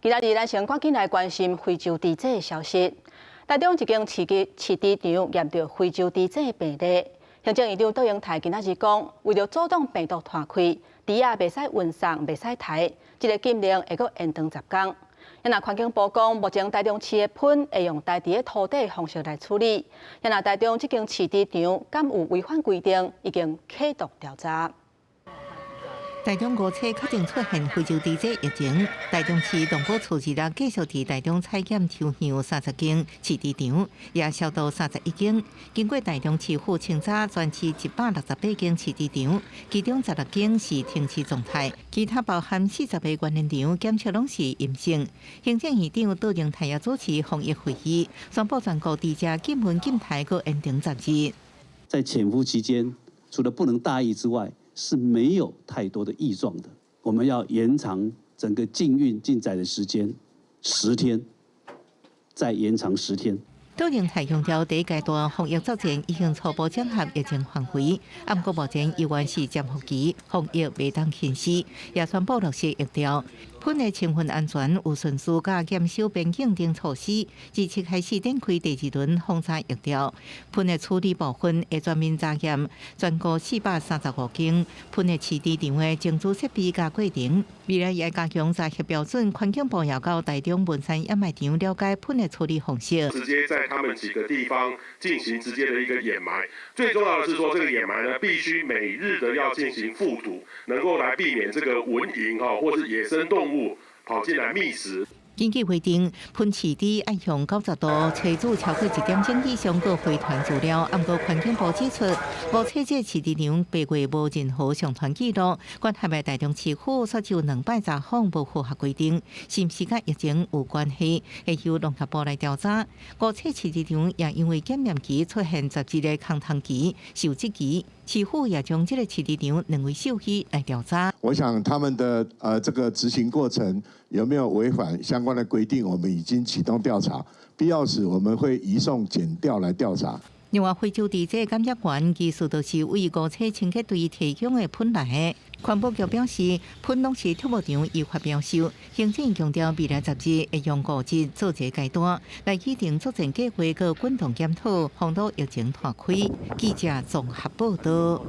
今仔日咱先赶紧来关心非洲猪瘟的消息。台中一间饲猪场验到非洲猪瘟病例，行政院长杜英泰今仔日讲，为了阻挡病毒传开，猪仔袂使运送、袂使抬，这个禁令会阁延长10天。也那环境部讲，目前台中市的喷会用台地的土地方式来处理。也那台中这间饲猪场敢有违反规定，已经启动调查。 台中5车确定出现非洲猪瘟疫情，台中市动保处日继续伫台中采检抽样30间饲猪场，也消毒31间。经过台中市府清查，全市168间饲猪场，其中16间是停饲状态，其他包含40个原现场检测拢是阴性。行政院长杜英泰也主持防疫会议，宣布全国猪只禁运禁抬搁延长10日。在潜伏期间，除了不能大意之外， 是没有太多的异状的。我们要延长整个禁运禁载的时间10天，再延长10天。杜英泰强调，第一阶段防疫作战已经初步掌握疫情范围，不过目前依然是潜伏期，防疫未当轻视，也宣布落实疫调。 喷的成分安全有顺序加减少边境等措施，自7开始展开第2轮封查疫调。喷的处理部分会全面查验，全国435间喷的饲猪场的静止设备加过程。未来也加强查核标准，环境部也到台中文山掩埋场了解喷的处理方式。直接在他们几个地方进行直接的一个掩埋。最重要的是说，这个掩埋呢，必须每日的要进行复读，能够来避免这个蚊蝇或是野生动物 跑进来觅食。根据规定，喷饲猪要向90度，车主超过1点钟以上，各回传资料。不过环境部指出，目前这饲猪场8月无任何上传记录。管辖的台中市府所就2摆查访无符合规定，是毋是甲疫情有关系？会由农业部来调查。5车饲猪场也因为检验期出现11个空窗期、受质期。 市府也将这个饲猪场认为受虚来调查。我想他们的这个执行过程有没有违反相关的规定，我们已经启动调查，必要时我们会移送检调来调查。另外，非洲猪瘟检测员技术就是为5车清洁队提供的喷来的。环保局表示，喷拢是畜牧场依法标售。行政强调，未来10日会用5日做一个阶段，来拟定作战计划，佮滚动检讨，防堵疫情扩开。记者综合报道。